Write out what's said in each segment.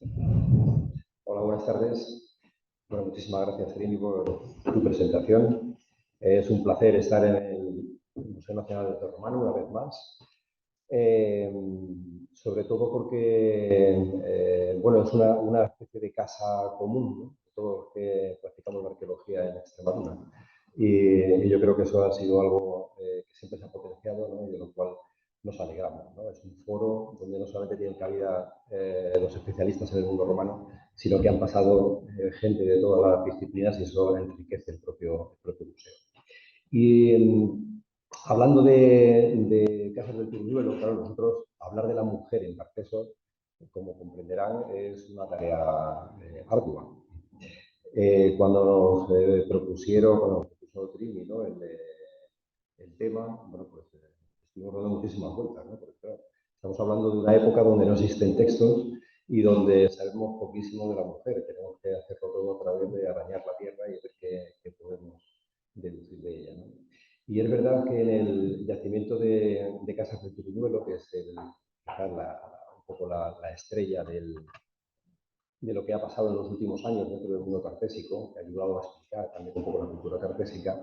Hola, buenas tardes. Bueno, muchísimas gracias, Irini, por tu presentación. Es un placer estar en el Museo Nacional de Arte Romano una vez más. Sobre todo porque, bueno, es una especie de casa común, ¿no?, de todos los que practicamos la arqueología en Extremadura. Y yo creo que eso ha sido algo que siempre se ha potenciado, ¿no?, y de lo cual nos alegramos, ¿no? Es un foro donde no solamente tienen cabida los especialistas en el mundo romano, sino que han pasado gente de todas las disciplinas y eso enriquece el propio museo. Y hablando de casas del Turriuelo, claro, nosotros hablar de la mujer en Tartesos, como comprenderán, es una tarea ardua. Cuando nos cuando nos propuso Trini, ¿no?, el tema, bueno, pues estuvimos dando muchísimas vueltas, ¿no? Porque claro, estamos hablando de una época donde no existen textos y donde sabemos poquísimo de la mujer. Tenemos que hacerlo todo a través de arañar la tierra y ver qué podemos deducir de ella, ¿no? Y es verdad que en el yacimiento de Casas del Turriuelo, que es un poco la estrella de lo que ha pasado en los últimos años dentro del mundo tartésico, que ha ayudado a explicar también un poco la cultura tartésica,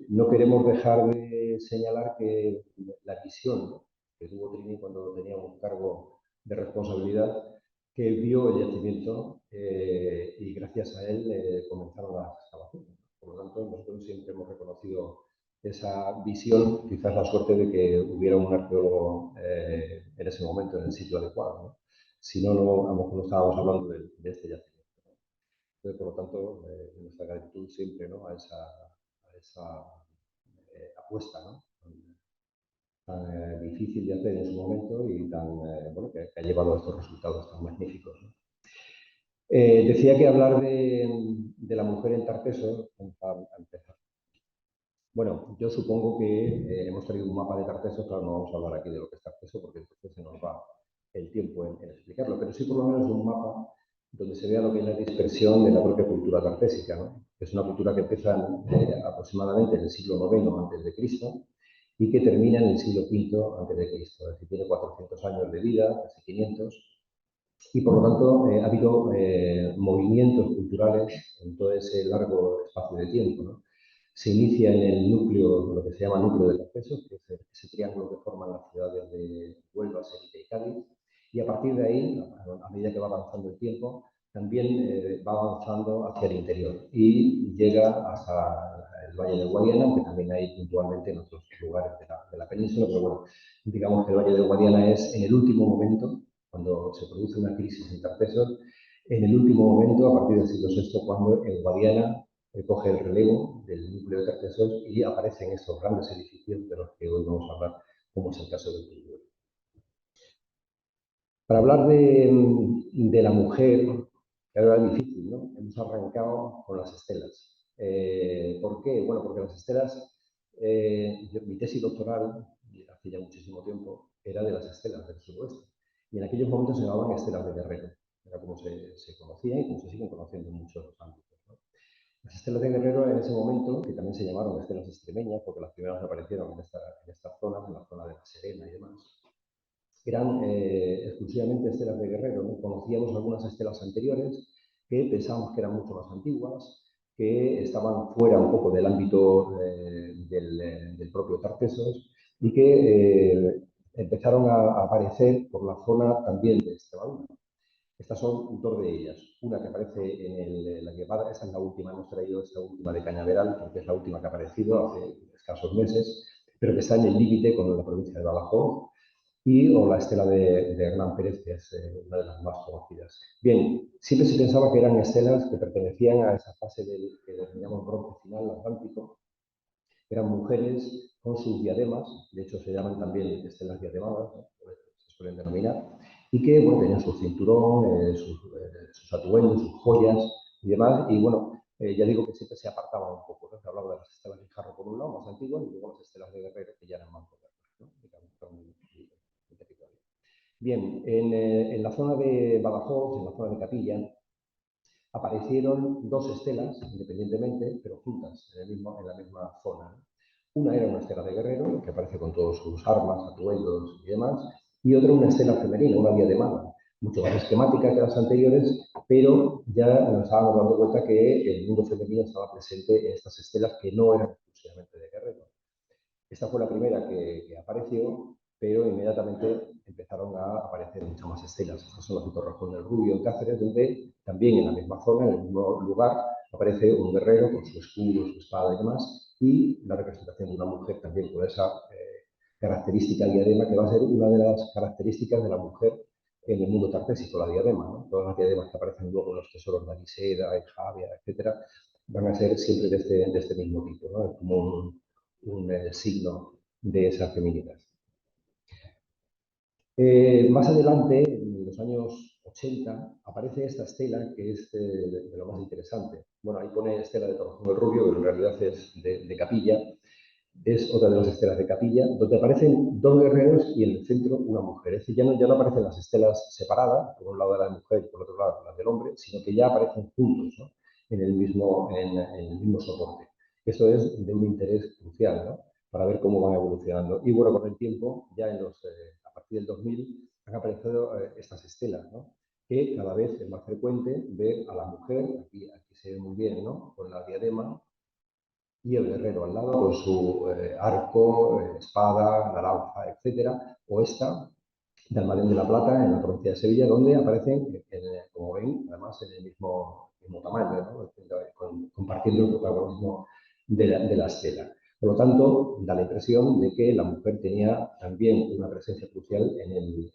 no queremos dejar de señalar que la visión, ¿no?, que tuvo Trini cuando tenía un cargo de responsabilidad, que vio el yacimiento y gracias a él comenzaron las excavaciones. Por lo tanto, nosotros siempre hemos reconocido esa visión, quizás la suerte de que hubiera un arqueólogo en ese momento en el sitio adecuado, ¿no? Si no, a lo mejor no estábamos hablando de este yacimiento. Entonces, por lo tanto, nuestra gratitud siempre, ¿no?, a esa apuesta, ¿no?, tan difícil de hacer en su momento y tan, bueno, que ha llevado a estos resultados tan magníficos, ¿no? Decía que hablar de la mujer en Tartesos, a empezar. Bueno, yo supongo que hemos traído un mapa de Tartesos, claro, no vamos a hablar aquí de lo que es Tarteso porque entonces se nos va el tiempo en explicarlo, pero sí por lo menos un mapa donde se vea lo que es la dispersión de la propia cultura tartésica, ¿no? Que es una cultura que empieza aproximadamente en el siglo IX antes de Cristo y que termina en el siglo V antes de Cristo, es decir, tiene 400 años de vida, casi 500, y por lo tanto ha habido movimientos culturales en todo ese largo espacio de tiempo, ¿no? Se inicia en el núcleo, lo que se llama núcleo de Tartesos, que es ese triángulo que forman las ciudades de Huelva, Sevilla y Cádiz, y a partir de ahí, a medida que va avanzando el tiempo, también va avanzando hacia el interior y llega hasta el Valle de Guadiana, aunque también hay puntualmente en otros lugares de la península, pero bueno, digamos que el Valle de Guadiana es en el último momento, cuando se produce una crisis en Tartesos, en el último momento, a partir del siglo VI, cuando el Guadiana coge el relevo del núcleo de Tartesos y aparecen esos grandes edificios de los que hoy vamos a hablar, como es el caso del Turriuelo. Para hablar de la mujer, que ahora es difícil, ¿no?, hemos arrancado con las estelas. ¿Por qué? Bueno, porque las estelas, mi tesis doctoral, hace ya muchísimo tiempo, era de las estelas del suroeste. Y en aquellos momentos se llamaban estelas de Guerrero. Era como se conocía y como se siguen conociendo en muchos ámbitos, ¿no? Las estelas de Guerrero en ese momento, que también se llamaron estelas extremeñas, porque las primeras aparecieron en esta zona, en la zona de La Serena y demás, eran exclusivamente estelas de Guerrero, ¿no? Conocíamos algunas estelas anteriores que pensábamos que eran mucho más antiguas, que estaban fuera un poco del ámbito del propio Tartesos y que empezaron a aparecer por la zona también de Extremadura. Estas son dos de ellas. Una que aparece en la Guevara, esa es la última, hemos traído esta última de Cañaveral, porque es la última que ha aparecido hace escasos meses, pero que está en el límite con la provincia de Badajoz, o la estela de Hernán Pérez, que es una de las más conocidas. Bien, siempre se pensaba que eran estelas que pertenecían a esa fase del que denominamos bronce final, atlántico. Eran mujeres con sus diademas, de hecho se llaman también estelas diademadas, ¿no?, se suelen denominar, y que, bueno, tenían su cinturón, sus atuendos, sus joyas y demás, y bueno, ya digo que siempre se apartaban un poco, ¿no? Se hablaba de las estelas de Jarro por un lado, más antiguas, y luego las estelas de Guerrero, que ya eran más modernas, ¿no? Bien, en la zona de Badajoz, en la zona de Capilla, aparecieron dos estelas, independientemente, pero juntas, en la misma zona. Una era una estela de Guerrero, que aparece con todos sus armas, atuendos y demás, y otra una estela femenina, una diademada. mucho más esquemática que las anteriores, pero ya nos estábamos dando cuenta que el mundo femenino estaba presente en estas estelas que no eran exclusivamente de guerreros. Esta fue la primera que apareció, pero inmediatamente empezaron a aparecer muchas más estelas. Estas son las de Torrejón del Rubio en Cáceres, donde también en la misma zona, en el mismo lugar, aparece un guerrero con su escudo, su espada y demás, y la representación de una mujer también con esa característica diadema, que va a ser una de las características de la mujer en el mundo tartésico, la diadema, ¿no? Todas las diademas que aparecen luego en los tesoros de Aniseda, en Javia, etcétera, van a ser siempre de este mismo tipo, ¿no? Como un signo de esa feminidad. Más adelante, en los años 80, aparece esta estela que es de lo más interesante. Bueno, ahí pone estela de Torrejón del Rubio, pero en realidad es de capilla. Es otra de las estelas de capilla, donde aparecen dos guerreros y en el centro una mujer. Es decir, ya no aparecen las estelas separadas, por un lado de la mujer y por otro lado las del hombre, sino que ya aparecen juntos, ¿no? en el mismo soporte. Eso es de un interés crucial, ¿no? Para ver cómo van evolucionando. Y bueno, con el tiempo, ya a partir del 2000, han aparecido estas estelas, ¿no? Que cada vez es más frecuente ver a la mujer, aquí se ve muy bien, ¿no? Con la diadema, y el guerrero al lado con su arco, espada, la lanza, etcétera, o esta de Almadén de la Plata en la provincia de Sevilla, donde aparecen, como ven, además en el mismo tamaño, ¿no? Compartiendo el protagonismo de la estela. Por lo tanto, da la impresión de que la mujer tenía también una presencia crucial en el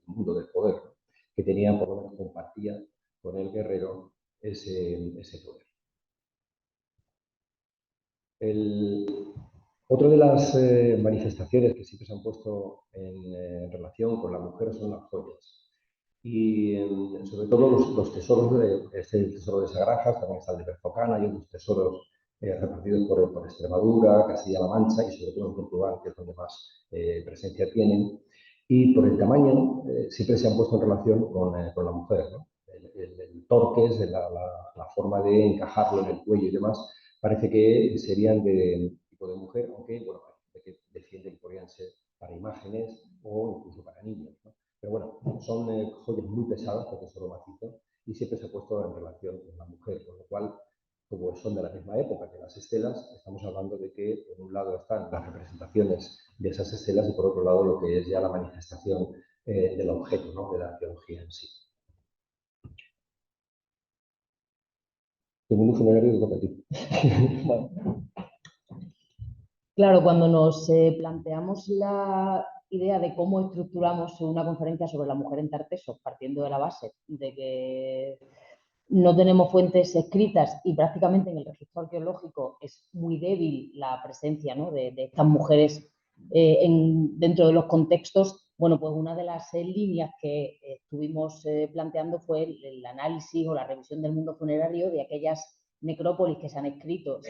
mundo del poder, ¿no? Que tenía, por lo menos, compartía con el guerrero ese poder. Otra de las manifestaciones que siempre se han puesto en relación con la mujer son las joyas. Y sobre todo los tesoros, el tesoro de Sagrajas, también está el de Berzocana y otros tesoros repartidos por Extremadura, Castilla-La Mancha y sobre todo en Portugal, que es donde más presencia tienen. Y por el tamaño siempre se han puesto en relación con la mujer, ¿no? El torques, la forma de encajarlo en el cuello y demás, parece que serían de tipo de mujer, aunque bueno, parece que defienden que podrían ser para imágenes o incluso para niños, ¿no? Pero bueno, son joyas muy pesadas, porque son macizo, y siempre se ha puesto en relación con la mujer, con lo cual, como son de la misma época que las estelas, estamos hablando de que por un lado están las representaciones de esas estelas y por otro lado lo que es ya la manifestación del objeto, ¿no? De la arqueología en sí. El mundo funerario te toca a ti. Claro, cuando nos planteamos la idea de cómo estructuramos una conferencia sobre la mujer en Tartesos, partiendo de la base de que no tenemos fuentes escritas y prácticamente en el registro arqueológico es muy débil la presencia, ¿no?, de estas mujeres dentro de los contextos, bueno, pues una de las líneas que estuvimos planteando fue el análisis o la revisión del mundo funerario de aquellas necrópolis que se han escrito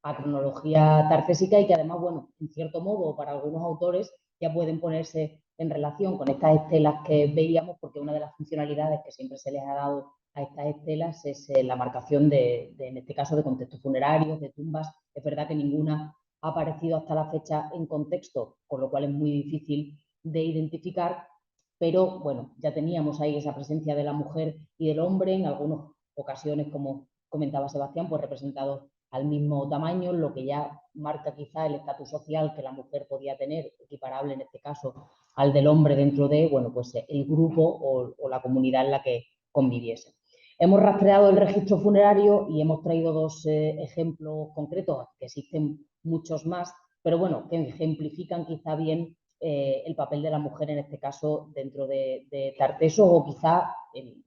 a cronología tartésica y que además, bueno, en cierto modo, para algunos autores ya pueden ponerse en relación con estas estelas que veíamos, porque una de las funcionalidades que siempre se les ha dado a estas estelas es la marcación en este caso, de contextos funerarios, de tumbas. Es verdad que ninguna ha aparecido hasta la fecha en contexto, con lo cual es muy difícil de identificar, pero bueno, ya teníamos ahí esa presencia de la mujer y del hombre, en algunas ocasiones, como comentaba Sebastián, pues representados al mismo tamaño, lo que ya marca quizá el estatus social que la mujer podía tener, equiparable en este caso al del hombre dentro de, bueno, pues el grupo o la comunidad en la que conviviese. Hemos rastreado el registro funerario y hemos traído dos ejemplos concretos, que existen muchos más, pero bueno, que ejemplifican quizá bien el papel de la mujer en este caso dentro de Tartesos, o quizá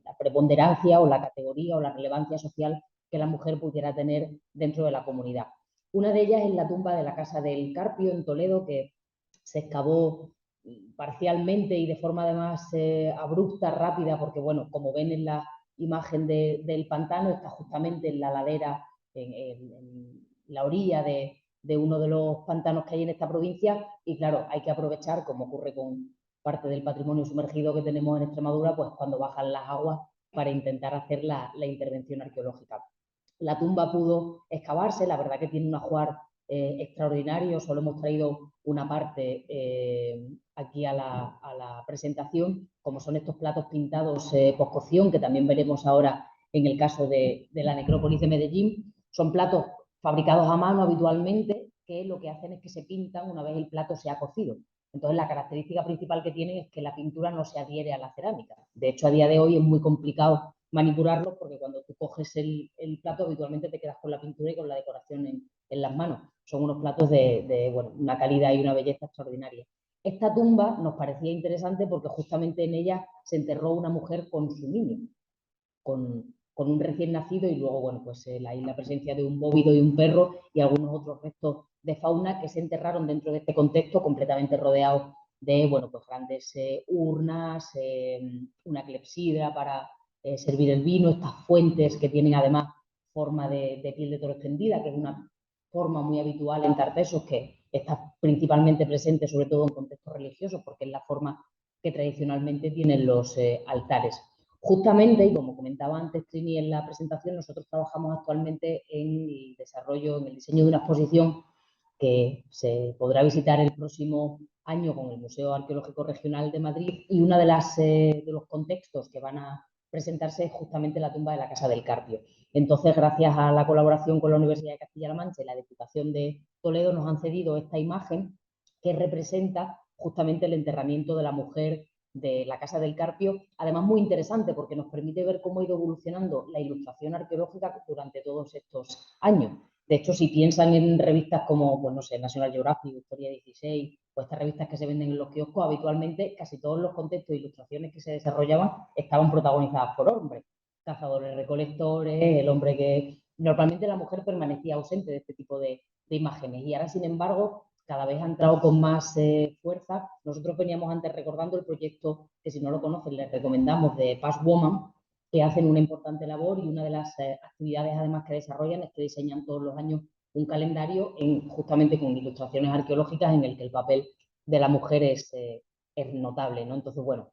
la preponderancia o la categoría o la relevancia social que la mujer pudiera tener dentro de la comunidad. Una de ellas es la tumba de la Casa del Carpio en Toledo, que se excavó parcialmente y de forma además abrupta, rápida, porque bueno, como ven en la imagen del pantano, está justamente en la ladera, en la orilla de uno de los pantanos que hay en esta provincia, y claro, hay que aprovechar, como ocurre con parte del patrimonio sumergido que tenemos en Extremadura, pues cuando bajan las aguas, para intentar hacer la intervención arqueológica. La tumba pudo excavarse, la verdad que tiene un ajuar extraordinario. Solo hemos traído una parte aquí a la presentación, como son estos platos pintados post-cocción, que también veremos ahora en el caso de la necrópolis de Medellín. Son platos fabricados a mano habitualmente, que lo que hacen es que se pintan una vez el plato se ha cocido. Entonces, la característica principal que tienen es que la pintura no se adhiere a la cerámica. De hecho, a día de hoy es muy complicado manipularlo porque cuando tú coges el plato habitualmente te quedas con la pintura y con la decoración en las manos. Son unos platos de bueno, una calidad y una belleza extraordinaria. Esta tumba nos parecía interesante porque justamente en ella se enterró una mujer con su niño, con un recién nacido, y luego, bueno, pues la presencia de un bóvido y un perro y algunos otros restos de fauna que se enterraron dentro de este contexto completamente rodeados de, bueno, pues grandes urnas, una clepsidra para servir el vino, estas fuentes que tienen además forma de piel de toro extendida, que es una forma muy habitual en Tartesos, que está principalmente presente sobre todo en contextos religiosos, porque es la forma que tradicionalmente tienen los altares. Justamente, y como comentaba antes Trini en la presentación, nosotros trabajamos actualmente en el desarrollo, en el diseño de una exposición que se podrá visitar el próximo año con el Museo Arqueológico Regional de Madrid, y uno de los contextos que van a presentarse es justamente la tumba de la Casa del Carpio. Entonces, gracias a la colaboración con la Universidad de Castilla-La Mancha y la Diputación de Toledo, nos han cedido esta imagen que representa justamente el enterramiento de la mujer de la Casa del Carpio, además muy interesante porque nos permite ver cómo ha ido evolucionando la ilustración arqueológica durante todos estos años. De hecho, si piensan en revistas como, pues no sé, National Geographic, Historia 16, o estas revistas que se venden en los kioscos, habitualmente casi todos los contextos e ilustraciones que se desarrollaban estaban protagonizadas por hombres, cazadores recolectores, el hombre que... Normalmente la mujer permanecía ausente de este tipo de imágenes, y ahora, sin embargo, cada vez ha entrado con más fuerza. Nosotros veníamos antes recordando el proyecto, que si no lo conocen les recomendamos, de Past Woman, que hacen una importante labor, y una de las actividades además que desarrollan es que diseñan todos los años un calendario justamente con ilustraciones arqueológicas en el que el papel de la mujer es notable, ¿no? Entonces, bueno,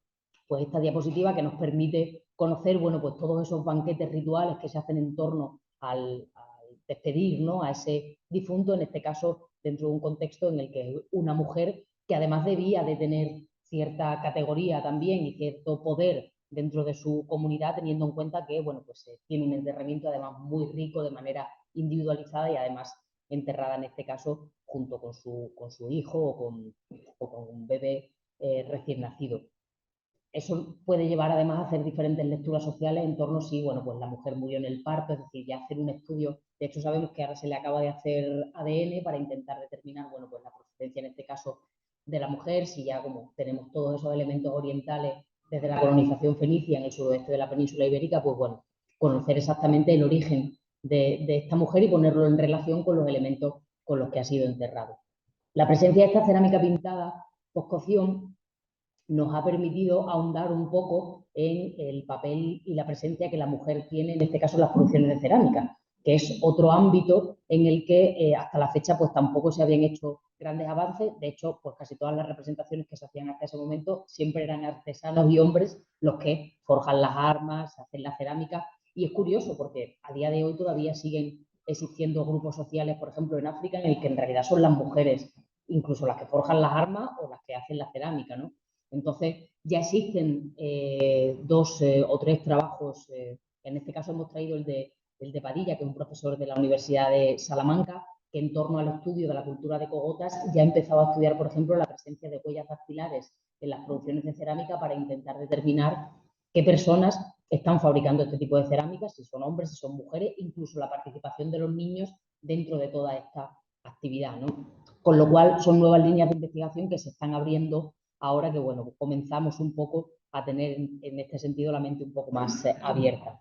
pues esta diapositiva que nos permite conocer, bueno, pues todos esos banquetes rituales que se hacen en torno al despedir, ¿no?, a ese difunto, en este caso dentro de un contexto en el que una mujer que además debía de tener cierta categoría también y cierto poder dentro de su comunidad, teniendo en cuenta que, bueno, pues tiene un enterramiento además muy rico de manera individualizada, y además enterrada en este caso junto con su hijo o con un bebé recién nacido. Eso puede llevar además a hacer diferentes lecturas sociales en torno a si, bueno, pues la mujer murió en el parto, es decir, ya hacer un estudio. De hecho, sabemos que ahora se le acaba de hacer ADN para intentar determinar, bueno, pues la procedencia en este caso de la mujer, si ya como tenemos todos esos elementos orientales desde la colonización fenicia en el suroeste de la península ibérica, pues bueno, conocer exactamente el origen de esta mujer y ponerlo en relación con los elementos con los que ha sido enterrado. La presencia de esta cerámica pintada post-cocción nos ha permitido ahondar un poco en el papel y la presencia que la mujer tiene, en este caso, en las producciones de cerámica, que es otro ámbito en el que hasta la fecha pues tampoco se habían hecho grandes avances. De hecho, pues casi todas las representaciones que se hacían hasta ese momento siempre eran artesanos y hombres los que forjan las armas, hacen la cerámica, y es curioso porque a día de hoy todavía siguen existiendo grupos sociales, por ejemplo, en África, en el que en realidad son las mujeres incluso las que forjan las armas o las que hacen la cerámica, ¿no? Entonces, ya existen dos o tres trabajos, en este caso hemos traído el de Padilla, que es un profesor de la Universidad de Salamanca, que en torno al estudio de la cultura de cogotas ya ha empezado a estudiar, por ejemplo, la presencia de huellas dactilares en las producciones de cerámica para intentar determinar qué personas están fabricando este tipo de cerámica, si son hombres, si son mujeres, incluso la participación de los niños dentro de toda esta actividad, ¿no? Con lo cual, son nuevas líneas de investigación que se están abriendo ahora que, bueno, comenzamos un poco a tener en este sentido la mente un poco más abierta.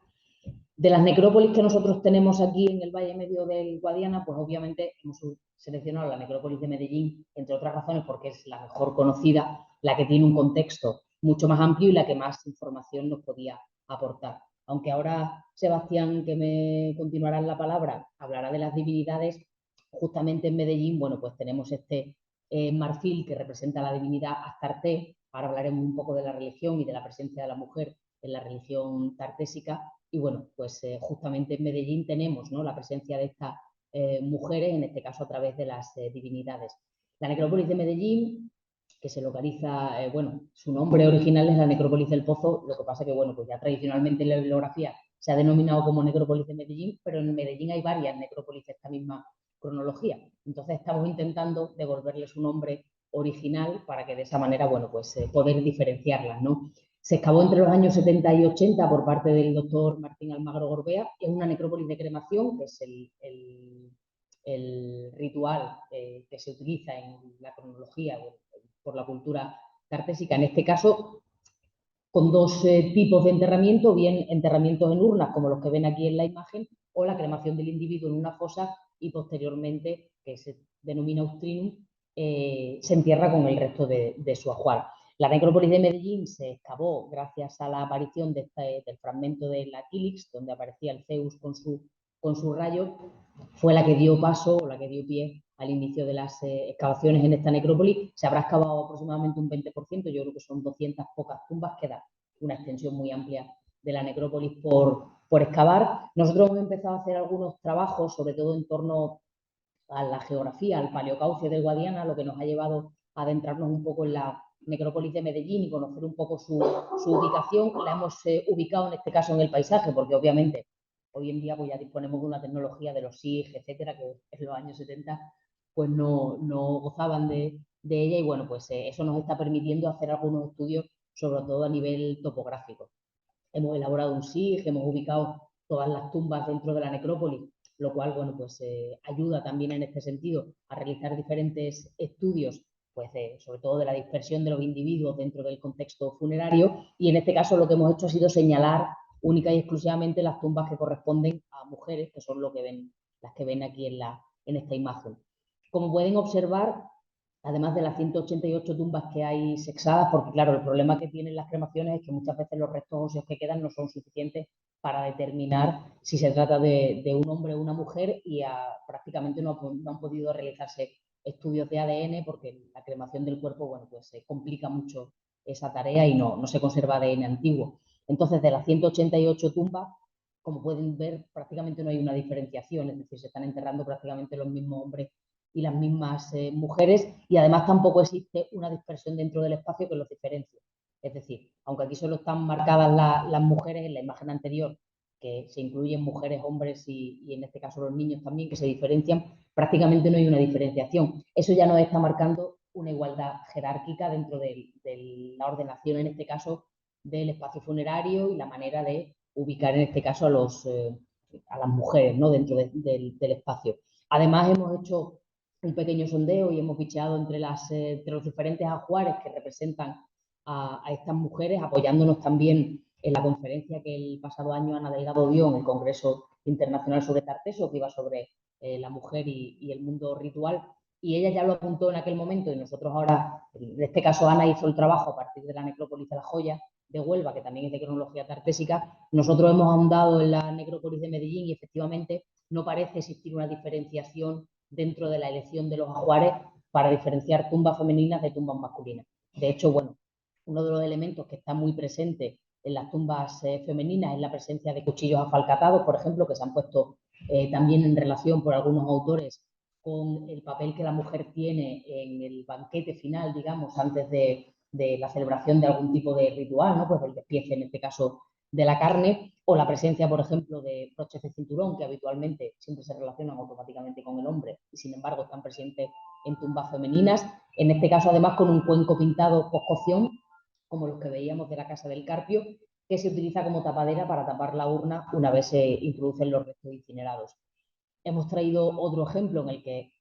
De las necrópolis que nosotros tenemos aquí en el Valle Medio del Guadiana, pues obviamente hemos seleccionado la necrópolis de Medellín, entre otras razones porque es la mejor conocida, la que tiene un contexto mucho más amplio y la que más información nos podía aportar. Aunque ahora Sebastián, que me continuará en la palabra, hablará de las divinidades, justamente en Medellín, bueno, pues tenemos este marfil que representa la divinidad Astarte. Ahora hablaremos un poco de la religión y de la presencia de la mujer en la religión tartésica. Y bueno, pues justamente en Medellín tenemos, ¿no?, la presencia de esta mujeres, en este caso a través de las divinidades. La necrópolis de Medellín, que se localiza, bueno, su nombre original es la necrópolis del Pozo, lo que pasa que, bueno, pues ya tradicionalmente en la bibliografía se ha denominado como necrópolis de Medellín, pero en Medellín hay varias necrópolis de esta misma cronología. Entonces estamos intentando devolverle su nombre original para que de esa manera, bueno, pues poder diferenciarlas, ¿no? Se excavó entre los años 70 y 80 por parte del doctor Martín Almagro Gorbea. Es una necrópolis de cremación, que es el ritual que se utiliza en la cronología por la cultura tartésica. En este caso, con dos tipos de enterramiento, bien enterramientos en urnas, como los que ven aquí en la imagen, o la cremación del individuo en una fosa y posteriormente, que se denomina ustrinum, se entierra con el resto de su ajuar. La necrópolis de Medellín se excavó gracias a la aparición del fragmento de la Quilix, donde aparecía el Zeus con su rayo, fue la que dio paso o la que dio pie al inicio de las excavaciones en esta necrópolis. Se habrá excavado aproximadamente un 20%, yo creo que son 200 pocas tumbas, queda una extensión muy amplia de la necrópolis por excavar. Nosotros hemos empezado a hacer algunos trabajos, sobre todo en torno a la geografía, al paleocauce del Guadiana, lo que nos ha llevado a adentrarnos un poco en la necrópolis de Medellín y conocer un poco su ubicación. La hemos ubicado en este caso en el paisaje, porque obviamente hoy en día pues ya disponemos de una tecnología de los SIG, etcétera, que en los años 70 pues no gozaban de ella, y bueno, pues eso nos está permitiendo hacer algunos estudios, sobre todo a nivel topográfico. Hemos elaborado un SIG, hemos ubicado todas las tumbas dentro de la necrópolis, lo cual, bueno, pues ayuda también en este sentido a realizar diferentes estudios, pues sobre todo de la dispersión de los individuos dentro del contexto funerario, y en este caso lo que hemos hecho ha sido señalar única y exclusivamente las tumbas que corresponden a mujeres, que son lo que ven, las que ven aquí en esta imagen. Como pueden observar, además de las 188 tumbas que hay sexadas, porque claro, el problema que tienen las cremaciones es que muchas veces los restos óseos que quedan no son suficientes para determinar si se trata de un hombre o una mujer, y prácticamente no han podido realizarse estudios de ADN porque la cremación del cuerpo, bueno, pues se complica mucho esa tarea y no se conserva ADN antiguo. Entonces, de las 188 tumbas, como pueden ver, prácticamente no hay una diferenciación, es decir, se están enterrando prácticamente los mismos hombres y las mismas mujeres, y además tampoco existe una dispersión dentro del espacio que los diferencie. Es decir, aunque aquí solo están marcadas las mujeres, en la imagen anterior, que se incluyen mujeres, hombres y en este caso los niños también, que se diferencian, prácticamente no hay una diferenciación. Eso ya nos está marcando una igualdad jerárquica dentro de la ordenación, en este caso, del espacio funerario y la manera de ubicar, en este caso, a las mujeres, ¿no?, dentro del espacio. Además, hemos hecho un pequeño sondeo y hemos bicheado entre los diferentes ajuares que representan a estas mujeres, apoyándonos también en la conferencia que el pasado año Ana Delgado dio en el Congreso Internacional sobre Tarteso, que iba sobre la mujer y el mundo ritual, y ella ya lo apuntó en aquel momento, y nosotros ahora, en este caso Ana hizo el trabajo a partir de la necrópolis de la Joya de Huelva, que también es de cronología tartésica. Nosotros hemos ahondado en la necrópolis de Medellín y efectivamente no parece existir una diferenciación dentro de la elección de los ajuares para diferenciar tumbas femeninas de tumbas masculinas. De hecho, bueno, uno de los elementos que está muy presente en las tumbas femeninas es la presencia de cuchillos afalcatados, por ejemplo, que se han puesto también en relación por algunos autores con el papel que la mujer tiene en el banquete final, digamos, antes de la celebración de algún tipo de ritual, ¿no? Pues el despiece, en este caso, de la carne, o la presencia, por ejemplo, de broches de cinturón, que habitualmente siempre se relacionan automáticamente con el hombre y, sin embargo, están presentes en tumbas femeninas. En este caso, además, con un cuenco pintado post-cocción, como los que veíamos de la Casa del Carpio, que se utiliza como tapadera para tapar la urna una vez se introducen los restos incinerados. Hemos traído otro ejemplo en el que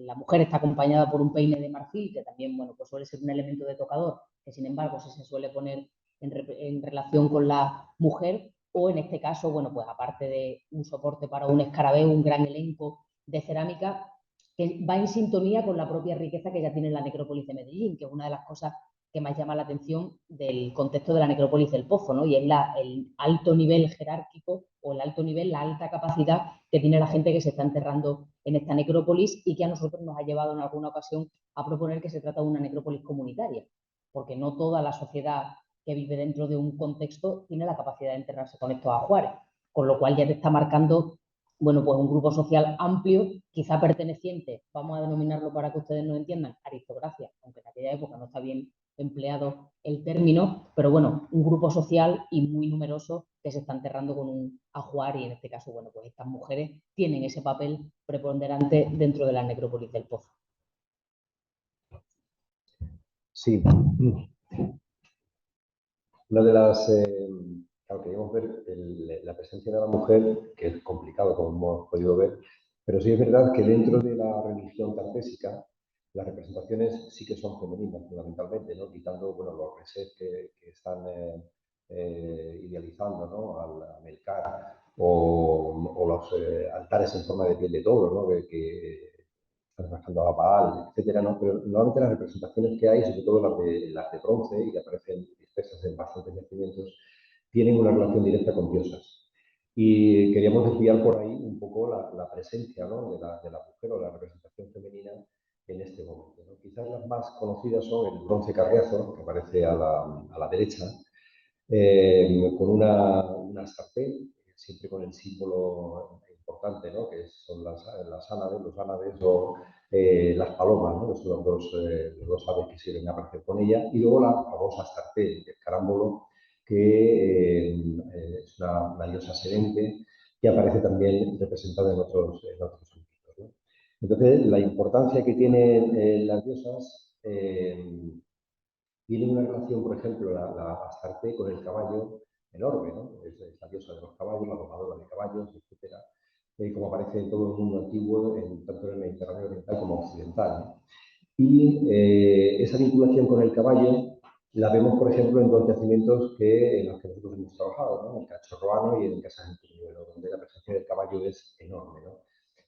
la mujer está acompañada por un peine de marfil, que también, bueno, pues suele ser un elemento de tocador, que sin embargo sí se suele poner en relación con la mujer, o en este caso, bueno, pues aparte de un soporte para un escarabeo, un gran elenco de cerámica que va en sintonía con la propia riqueza que ya tiene la necrópolis de Medellín, que es una de las cosas que más llama la atención del contexto de la necrópolis del Pozo, ¿no? Y es el alto nivel jerárquico o el alto nivel, la alta capacidad que tiene la gente que se está enterrando en esta necrópolis, y que a nosotros nos ha llevado en alguna ocasión a proponer que se trata de una necrópolis comunitaria, porque no toda la sociedad que vive dentro de un contexto tiene la capacidad de enterrarse con estos ajuares, con lo cual ya te está marcando bueno, pues un grupo social amplio, quizá perteneciente, vamos a denominarlo para que ustedes nos entiendan, aristocracia, aunque en aquella época no está bien empleado el término, pero bueno, un grupo social y muy numeroso que se está enterrando con un ajuar y en este caso, bueno, pues estas mujeres tienen ese papel preponderante dentro de la necrópolis del Pozo. Sí, una de las, claro, queríamos ver la presencia de la mujer, que es complicado, como hemos podido ver, pero sí es verdad que dentro de la religión tartésica, las representaciones sí que son femeninas, fundamentalmente, ¿no? Quitando, bueno, los resets que están idealizando, ¿no? A Melkar, o los altares en forma de piel de toro, ¿no? Que están trabajando a Baal, etcétera, ¿no? Pero normalmente las representaciones que hay, sobre todo las de bronce, y que aparecen dispersas en bastantes yacimientos, tienen una relación directa con diosas. Y queríamos desviar por ahí un poco la presencia, ¿no? de la mujer o la representación femenina en este momento, ¿no? Quizás las más conocidas son el bronce carriazo, que aparece a la derecha, con una sartén, siempre con el símbolo importante, ¿no? Que son las ánades, los ánades o las palomas, ¿no? Que son los dos aves que sirven a aparecer con ella, y luego la famosa sartén, el carámbolo, que es una diosa sedente, que aparece también representada en otros ámbitos, ¿no? Entonces, la importancia que tienen las diosas tiene una relación, por ejemplo, la Astarte con el caballo enorme, ¿no? Es la diosa de los caballos, la domadora de caballos, etcétera, como aparece en todo el mundo antiguo, tanto en el Mediterráneo oriental como occidental, ¿no? Y esa vinculación con el caballo la vemos, por ejemplo, en dos yacimientos en los que nosotros hemos trabajado, ¿no? En Cachorroano y en Casa Gentilío, donde la presencia del caballo es enorme, ¿no?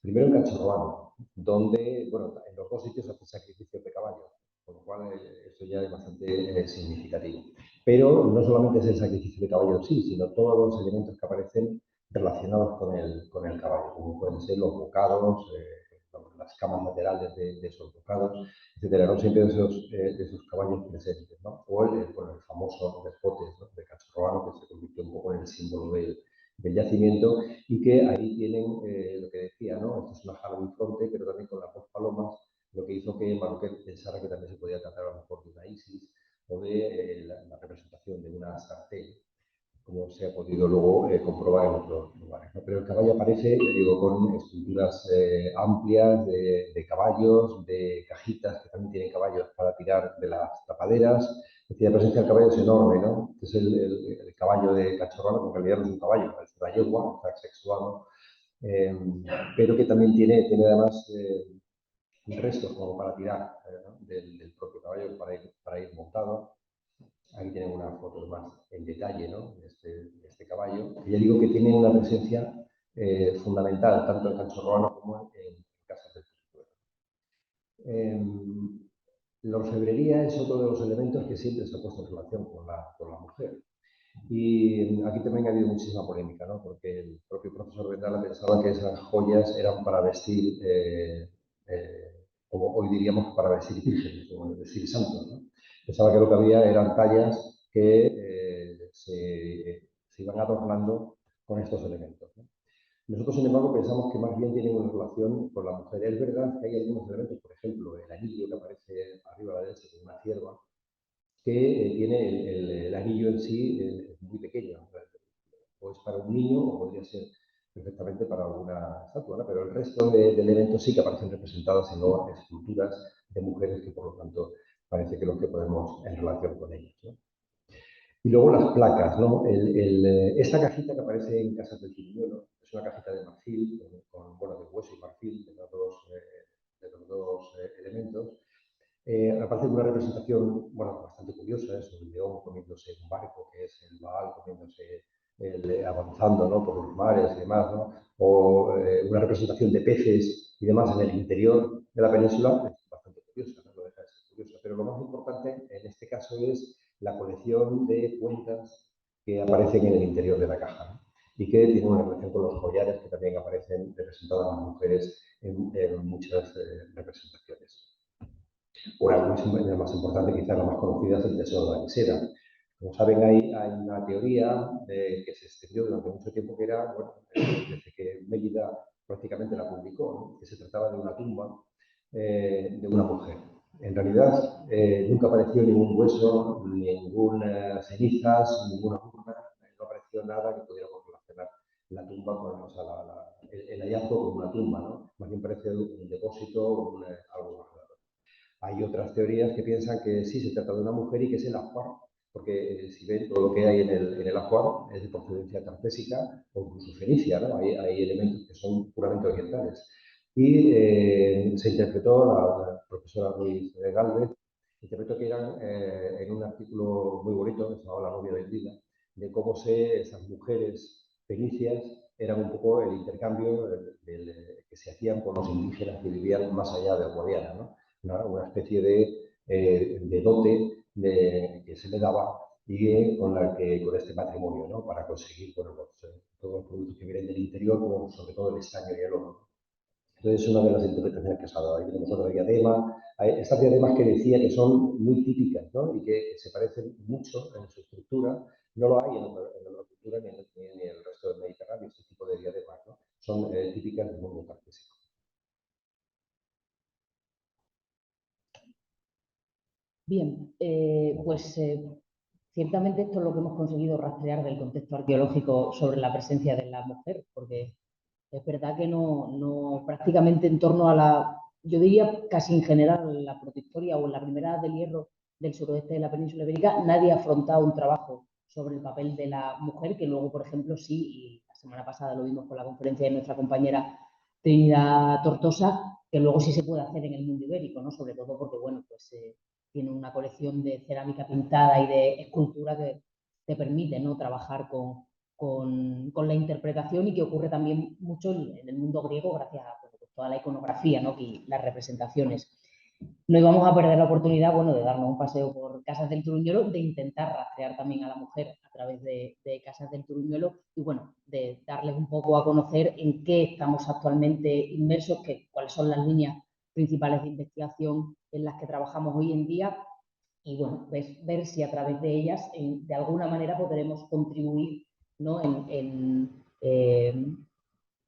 Primero en Cachorroano, donde, bueno, en los dos sitios hace sacrificios de caballo, con lo cual eso ya es bastante significativo. Pero no solamente es el sacrificio de caballo en sí, sino todos los elementos que aparecen relacionados con el caballo, como pueden ser los bocados, las camas laterales de esos bocados, etcétera, no siempre de esos caballos presentes, ¿no? O bueno, el famoso despotes, ¿no? De Cachorroano, que se convirtió un poco en el símbolo del yacimiento, y que ahí tienen lo que decía, ¿no? Esto es una jala muy fronte, pero también con las dos palomas, lo que hizo que Marroquín pensara que también se podía tratar a lo mejor de una Isis o de la representación de una sartén, como se ha podido luego comprobar en otros lugares, ¿no? Pero el caballo aparece, ya digo, con esculturas amplias de caballos, de cajitas que también tienen caballos para tirar de las tapaderas. Es decir, la presencia del caballo es enorme, ¿no? Es el caballo de Cachorrano, que en realidad no es un caballo, es una yegua, está sexuado, pero que también tiene además restos como para tirar, ¿no? Del propio caballo para ir montado. Aquí tienen una foto más en detalle, ¿no? De este caballo, que ya digo que tiene una presencia fundamental tanto en Canchorroano como en Casas del Pueblo. La orfebrería es otro de los elementos que siempre se ha puesto en relación con la mujer. Y aquí también ha habido muchísima polémica, ¿no? Porque el propio profesor Vendala pensaba que esas joyas eran para vestir, como hoy diríamos, para vestir vírgenes, o vestir santos, ¿no? Pensaba que lo que había eran tallas que se iban adornando con estos elementos, ¿no? Nosotros, sin embargo, pensamos que más bien tienen una relación con la mujer. Es verdad que hay algunos elementos, por ejemplo, el anillo que aparece arriba a la derecha con una cierva, que tiene el anillo en sí muy pequeño. O es para un niño o podría ser perfectamente para alguna estatua, ¿no? Pero el resto de elementos sí que aparecen representados en esculturas de mujeres que, por lo tanto, parece que es lo que podemos en relación con ellos, ¿no? Y luego las placas, ¿no? Esta cajita que aparece en Casas del Quiriñuelo es una cajita de marfil, bueno, de hueso y marfil, de los dos elementos. Aparte de una representación, bueno, bastante curiosa, es un león comiéndose un barco, que es el Baal comiéndose, avanzando, ¿no? Por los mares y demás, ¿no? O una representación de peces y demás en el interior de la península, es bastante curiosa, no, no deja de ser curiosa. Pero lo más importante en este caso es la colección de cuentas que aparecen en el interior de la caja, ¿no? Y que tienen una relación con los collares que también aparecen representadas las mujeres en muchas representaciones. Una más importante, quizás la más conocida, es el tesoro de la Visera, Como saben, hay una teoría que se extendió durante mucho tiempo que era, bueno, desde que Mélida prácticamente la publicó, ¿no? Que se trataba de una tumba de una mujer. En realidad, nunca apareció ningún hueso, ninguna cenizas, ninguna urna, no apareció nada que pudiéramos relacionar la tumba con, o sea, el hallazgo con una tumba, ¿no? Más bien parece un depósito o algo más raro. Hay otras teorías que piensan que sí se trata de una mujer y que es el ajuar, porque si ven todo lo que hay en el ajuar es de procedencia tartésica o incluso fenicia, ¿no? Hay elementos que son puramente orientales. Y se interpretó, la profesora Ruiz Gálvez, interpretó que eran, en un artículo muy bonito, que se llamaba La novia vendida, de cómo esas mujeres fenicias eran un poco el intercambio que se hacían con los indígenas que vivían más allá del Guadiana, ¿no? Una especie de dote que se le daba y con este matrimonio, ¿no? Para conseguir bueno, todos los productos que vienen del interior, como sobre todo el estaño y el oro. Entonces, es una de las interpretaciones que se ha dado. Ahí tenemos otra diadema. Hay estas diademas que decía que son muy típicas, ¿no? Y que se parecen mucho en su estructura. No lo hay en otra cultura ni en el resto del Mediterráneo, este tipo de diademas, ¿no? Son típicas del mundo tartésico. Bien, ciertamente esto es lo que hemos conseguido rastrear del contexto arqueológico sobre la presencia de la mujer, porque es verdad que no prácticamente en torno a yo diría casi en general, la protohistoria o en la primera edad del hierro del suroeste de la península ibérica, nadie ha afrontado un trabajo sobre el papel de la mujer, que luego, por ejemplo, sí, y la semana pasada lo vimos con la conferencia de nuestra compañera Trinidad Tortosa, que luego sí se puede hacer en el mundo ibérico, ¿no? Sobre todo porque, bueno, pues tiene una colección de cerámica pintada y de escultura que te permite, ¿no? Trabajar con la interpretación y que ocurre también mucho en el mundo griego gracias a pues, toda la iconografía, ¿no? Y las representaciones. No íbamos a perder la oportunidad, bueno, de darnos un paseo por Casas del Turuñuelo, de intentar rastrear también a la mujer a través de Casas del Turuñuelo y, bueno, de darles un poco a conocer en qué estamos actualmente inmersos, cuáles son las líneas principales de investigación en las que trabajamos hoy en día y, bueno, pues ver si a través de ellas, de alguna manera, podremos contribuir, ¿no?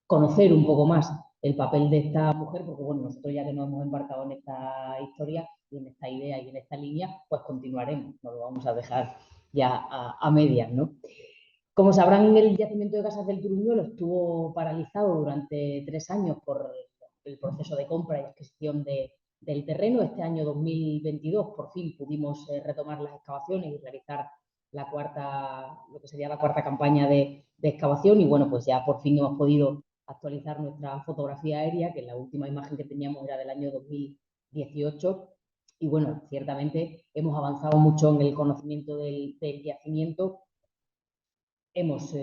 Conocer un poco más el papel de esta mujer, porque bueno, nosotros ya que nos hemos embarcado en esta historia y en esta idea y en esta línea, pues continuaremos, no lo vamos a dejar ya a medias, ¿no? Como sabrán, el yacimiento de Casas del Turuñuelo estuvo paralizado durante 3 años por el proceso de compra y adquisición del terreno. Este año 2022 por fin pudimos retomar las excavaciones y realizar lo que sería la cuarta campaña de excavación y bueno, pues ya por fin hemos podido actualizar nuestra fotografía aérea, que la última imagen que teníamos era del año 2018 y bueno, ciertamente hemos avanzado mucho en el conocimiento del yacimiento. Hemos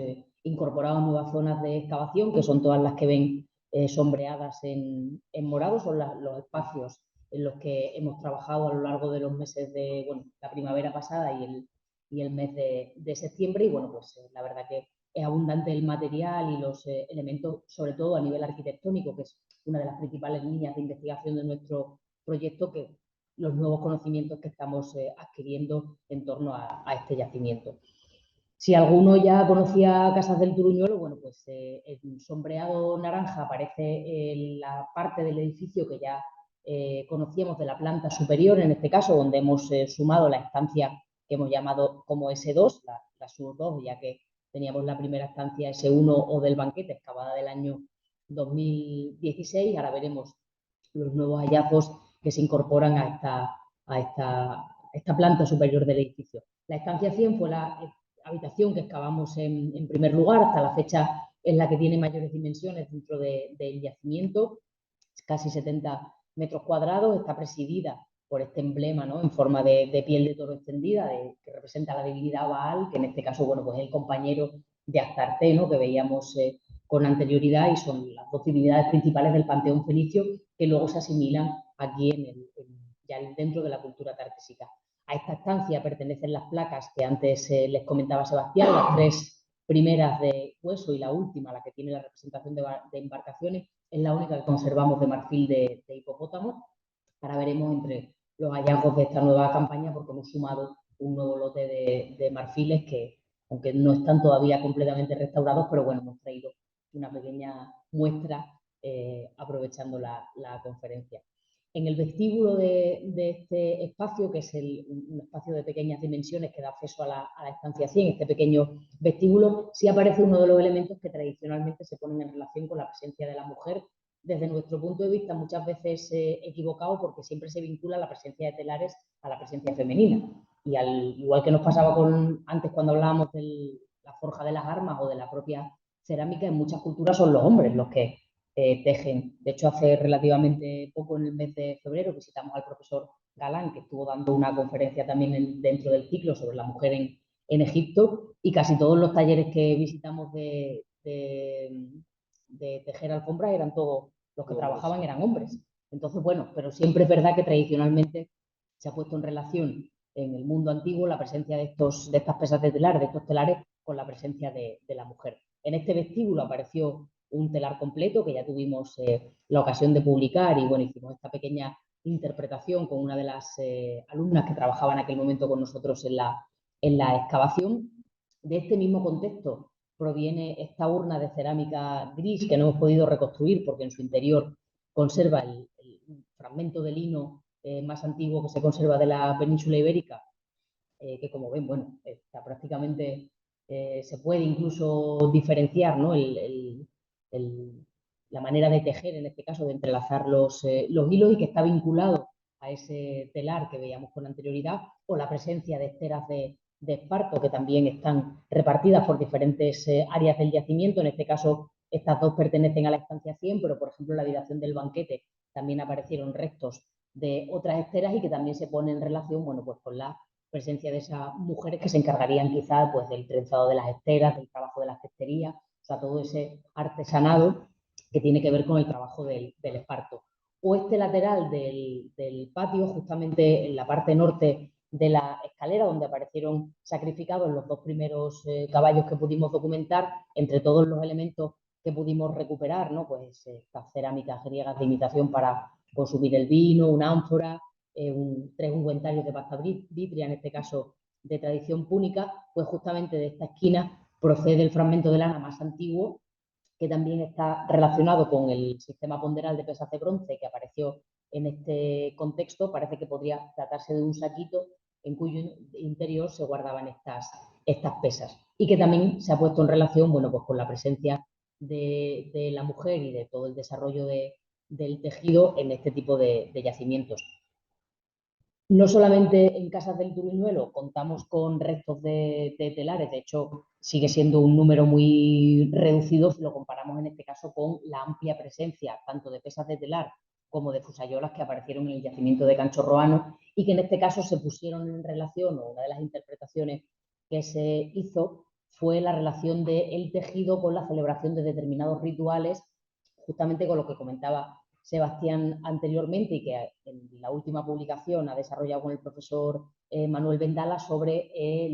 incorporado nuevas zonas de excavación, que son todas las que ven sombreadas en morado, son los espacios en los que hemos trabajado a lo largo de los meses de la primavera pasada y el mes de septiembre. Y bueno, pues la verdad que es abundante el material y los elementos, sobre todo a nivel arquitectónico, que es una de las principales líneas de investigación de nuestro proyecto, que los nuevos conocimientos que estamos adquiriendo en torno a este yacimiento. Si alguno ya conocía Casas del Turuñuelo, bueno, pues el sombreado naranja aparece en la parte del edificio que ya conocíamos de la planta superior, en este caso, donde hemos sumado la estancia que hemos llamado como S2, la SUR 2, ya que teníamos la primera estancia S1 o del banquete, excavada del año 2016. Ahora veremos los nuevos hallazgos que se incorporan a esta planta superior del edificio. La estancia 100 fue la habitación que excavamos en primer lugar, hasta la fecha es la que tiene mayores dimensiones dentro del yacimiento, casi 70 metros cuadrados, está presidida por este emblema, ¿no? En forma de piel de toro extendida, que representa la divinidad Baal, que en este caso, bueno, pues es el compañero de Astarte, ¿no? Que veíamos con anterioridad y son las dos divinidades principales del panteón fenicio que luego se asimilan aquí ya dentro de la cultura tartésica. A esta estancia pertenecen las placas que antes les comentaba Sebastián, las 3 primeras de hueso y la última, la que tiene la representación de embarcaciones, es la única que conservamos de marfil de hipopótamo. Ahora veremos entre los hallazgos de esta nueva campaña porque hemos sumado un nuevo lote de marfiles que, aunque no están todavía completamente restaurados, pero bueno, hemos traído una pequeña muestra aprovechando la conferencia. En el vestíbulo de este espacio, que es un espacio de pequeñas dimensiones que da acceso a la estancia 100, este pequeño vestíbulo, sí aparece uno de los elementos que tradicionalmente se ponen en relación con la presencia de la mujer, desde nuestro punto de vista muchas veces equivocado, porque siempre se vincula la presencia de telares a la presencia femenina. Y igual que nos pasaba antes cuando hablábamos de la forja de las armas o de la propia cerámica, en muchas culturas son los hombres los que tejen. De hecho, hace relativamente poco, en el mes de febrero, visitamos al profesor Galán, que estuvo dando una conferencia también dentro del ciclo sobre la mujer en Egipto, y casi todos los talleres que visitamos de tejer alfombras eran todos los que trabajaban, eran hombres. Entonces, bueno, pero siempre es verdad que tradicionalmente se ha puesto en relación en el mundo antiguo la presencia de estas pesas de telar, de estos telares, con la presencia de la mujer. En este vestíbulo apareció un telar completo que ya tuvimos la ocasión de publicar, y bueno, hicimos esta pequeña interpretación con una de las alumnas que trabajaba en aquel momento con nosotros en la excavación. De este mismo contexto proviene esta urna de cerámica gris que no hemos podido reconstruir porque en su interior conserva el fragmento de lino más antiguo que se conserva de la península ibérica, que como ven, bueno, está prácticamente, se puede incluso diferenciar, ¿no? La manera de tejer, en este caso, de entrelazar los hilos, y que está vinculado a ese telar que veíamos con anterioridad, o la presencia de esteras de esparto que también están repartidas por diferentes áreas del yacimiento. En este caso, estas dos pertenecen a la estancia 100, pero por ejemplo en la habitación del banquete también aparecieron restos de otras esteras, y que también se pone en relación, bueno, pues con la presencia de esas mujeres que se encargarían quizás pues del trenzado de las esteras, del trabajo de las cesterías, o sea, todo ese artesanado que tiene que ver con el trabajo del esparto. O este lateral del patio, justamente en la parte norte de la escalera, donde aparecieron sacrificados los dos primeros caballos que pudimos documentar, entre todos los elementos que pudimos recuperar, ¿no? Pues estas cerámicas griegas de imitación para consumir el vino, una ánfora, tres ungüentarios de pasta vitria, en este caso de tradición púnica, pues justamente de esta esquina procede el fragmento de lana más antiguo, que también está relacionado con el sistema ponderal de pesas de bronce que apareció en este contexto. Parece que podría tratarse de un saquito en cuyo interior se guardaban estas pesas, y que también se ha puesto en relación, bueno, pues con la presencia de la mujer y de todo el desarrollo del tejido en este tipo de yacimientos. No solamente en Casas del Turuñuelo contamos con restos de telares, de hecho sigue siendo un número muy reducido si lo comparamos en este caso con la amplia presencia tanto de pesas de telar como de fusayolas que aparecieron en el yacimiento de Canchorroano, y que en este caso se pusieron en relación, o una de las interpretaciones que se hizo fue la relación del tejido con la celebración de determinados rituales, justamente con lo que comentaba Sebastián anteriormente, y que en la última publicación ha desarrollado con el profesor Manuel Vendala, sobre